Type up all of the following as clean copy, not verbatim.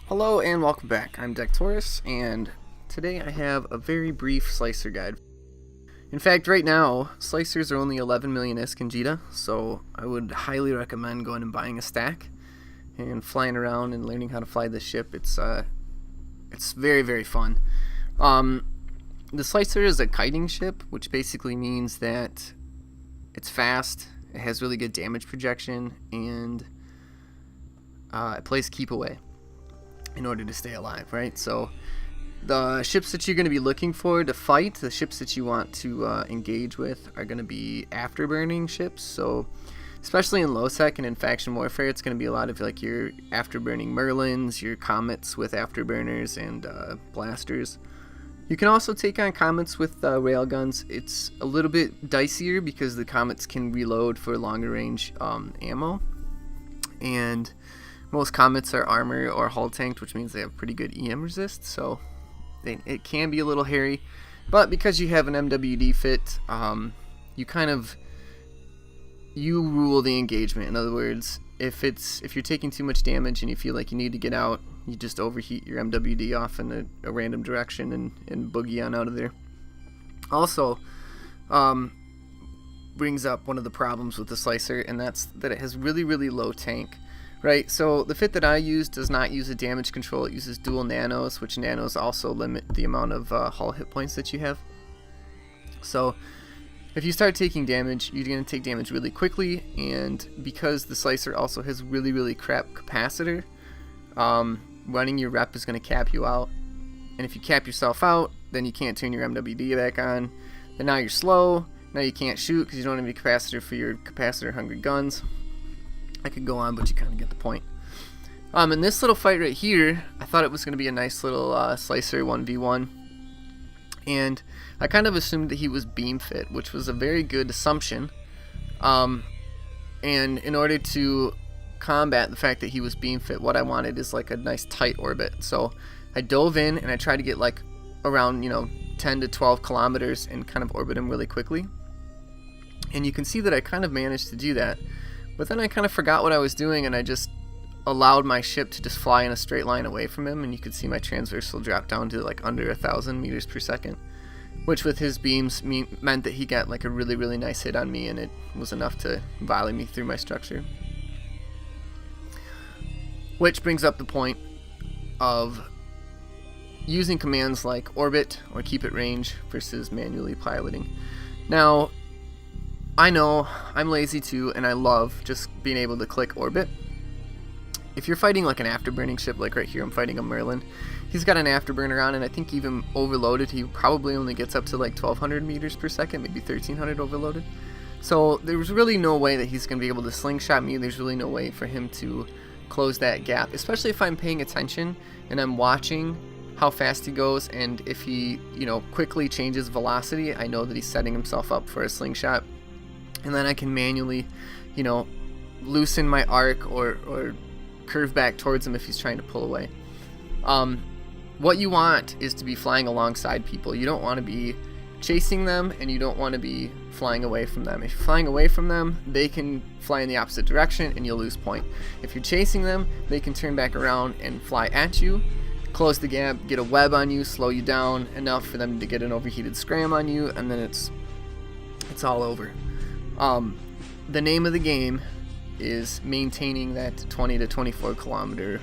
Hello and welcome back. I'm Taurus, and today I have a very brief slicer guide. In fact, right now, slicers are only 11 million Escondida, so I would highly recommend going and buying a stack and flying around and learning how to fly this ship. It's very, very fun. The slicer is a kiting ship, which basically means that it's fast, it has really good damage projection, and it plays keep away in order to stay alive, right? So the ships that you're going to be looking for to fight, the ships that you want to engage with, are going to be afterburning ships. So especially in low sec and in faction warfare, it's going to be a lot of like your afterburning Merlins, your comets with afterburners and blasters. You can also take on comets with railguns. It's a little bit dicier because the comets can reload for longer range ammo, and most comets are armor or hull tanked, which means they have pretty good EM resist, so it can be a little hairy. But because you have an MWD fit, you rule the engagement. In other words, if you're taking too much damage and you feel like you need to get out, you just overheat your MWD off in a random direction and boogie on out of there. Also, brings up one of the problems with the slicer, and that's that it has really, really low tank. Right, so the fit that I use does not use a damage control. It uses dual nanos, which nanos also limit the amount of hull hit points that you have. So if you start taking damage, you're going to take damage really quickly, and because the slicer also has really, really crap capacitor, running your rep is going to cap you out. And if you cap yourself out, then you can't turn your MWD back on. Then now you're slow. Now you can't shoot because you don't have any capacitor for your capacitor-hungry guns. I could go on, but you kind of get the point. In this little fight right here, I thought it was going to be a nice little slicer 1v1, and I kind of assumed that he was beam fit, which was a very good assumption. And in order to combat the fact that he was beam fit, what I wanted is like a nice tight orbit. So I dove in and I tried to get like around 10 to 12 kilometers and kind of orbit him really quickly. And you can see that I kind of managed to do that. But then I kind of forgot what I was doing, and I just allowed my ship to just fly in a straight line away from him, and you could see my transversal drop down to like under 1,000 meters per second, which with his beams meant that he got like a really, really nice hit on me, and it was enough to volley me through my structure. Which brings up the point of using commands like orbit or keep at range versus manually piloting. Now, I know I'm lazy too, and I love just being able to click orbit. If you're fighting like an afterburning ship, like right here I'm fighting a Merlin, he's got an afterburner on, and I think even overloaded he probably only gets up to like 1,200 meters per second, maybe 1,300 overloaded. So there's really no way that he's going to be able to slingshot me. There's really no way for him to close that gap, especially if I'm paying attention and I'm watching how fast he goes, and if he quickly changes velocity, I know that he's setting himself up for a slingshot. And then I can manually, loosen my arc or curve back towards him if he's trying to pull away. What you want is to be flying alongside people. You don't want to be chasing them, and you don't want to be flying away from them. If you're flying away from them, they can fly in the opposite direction, and you'll lose point. If you're chasing them, they can turn back around and fly at you, close the gap, get a web on you, slow you down enough for them to get an overheated scram on you, and then it's all over. The name of the game is maintaining that 20 to 24 kilometer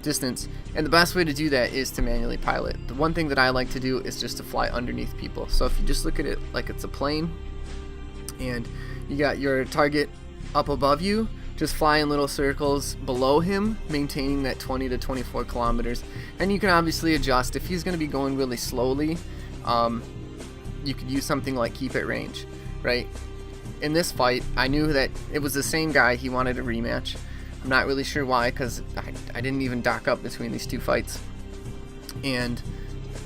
distance, and the best way to do that is to manually pilot. The one thing that I like to do is just to fly underneath people. So if you just look at it like it's a plane and you got your target up above you, just fly in little circles below him, maintaining that 20 to 24 kilometers. And you can obviously adjust. If he's going to be going really slowly, you could use something like keep at range. Right? In this fight, I knew that it was the same guy. He wanted a rematch. I'm not really sure why, because I didn't even dock up between these two fights. And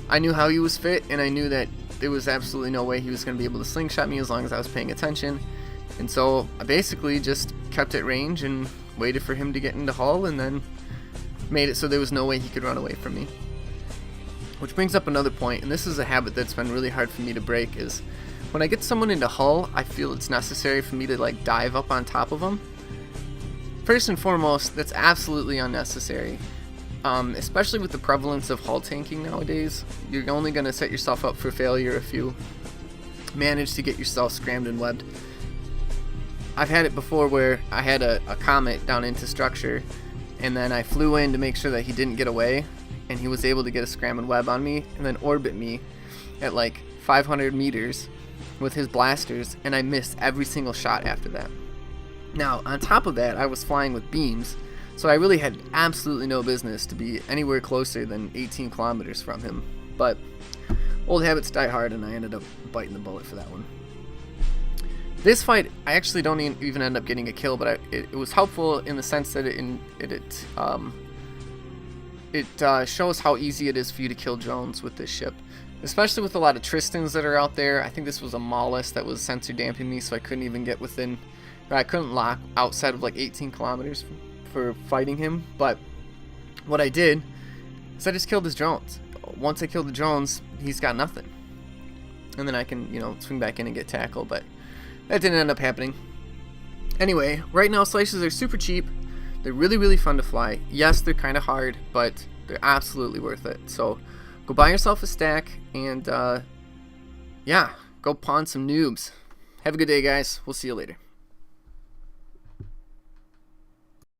I knew how he was fit, and I knew that there was absolutely no way he was going to be able to slingshot me as long as I was paying attention. And so I basically just kept at range and waited for him to get into hull, and then made it so there was no way he could run away from me. Which brings up another point, and this is a habit that's been really hard for me to break, is when I get someone into hull, I feel it's necessary for me to like dive up on top of them. First and foremost, that's absolutely unnecessary. especially with the prevalence of hull tanking nowadays. You're only going to set yourself up for failure if you manage to get yourself scrammed and webbed. I've had it before where I had a comet down into structure, and then I flew in to make sure that he didn't get away, and he was able to get a scram and web on me and then orbit me at like 500 meters with his blasters, and I missed every single shot after that. Now, on top of that, I was flying with beams, so I really had absolutely no business to be anywhere closer than 18 kilometers from him. But old habits die hard, and I ended up biting the bullet for that one. This fight, I actually don't even end up getting a kill, but it was helpful in the sense that it shows how easy it is for you to kill drones with this ship, especially with a lot of Tristans that are out there. I think this was a Maulus that was sensor damping me, so I couldn't even get within, or I couldn't lock outside of like 18 kilometers for fighting him. But what I did is I just killed his drones. Once I killed the drones, he's got nothing, and then I can, you know, swing back in and get tackle. But that didn't end up happening. Anyway, right now slicers are super cheap. They're really, really fun to fly. Yes, they're kind of hard, but they're absolutely worth it. So go buy yourself a stack, and yeah, go pawn some noobs. Have a good day, guys. We'll see you later.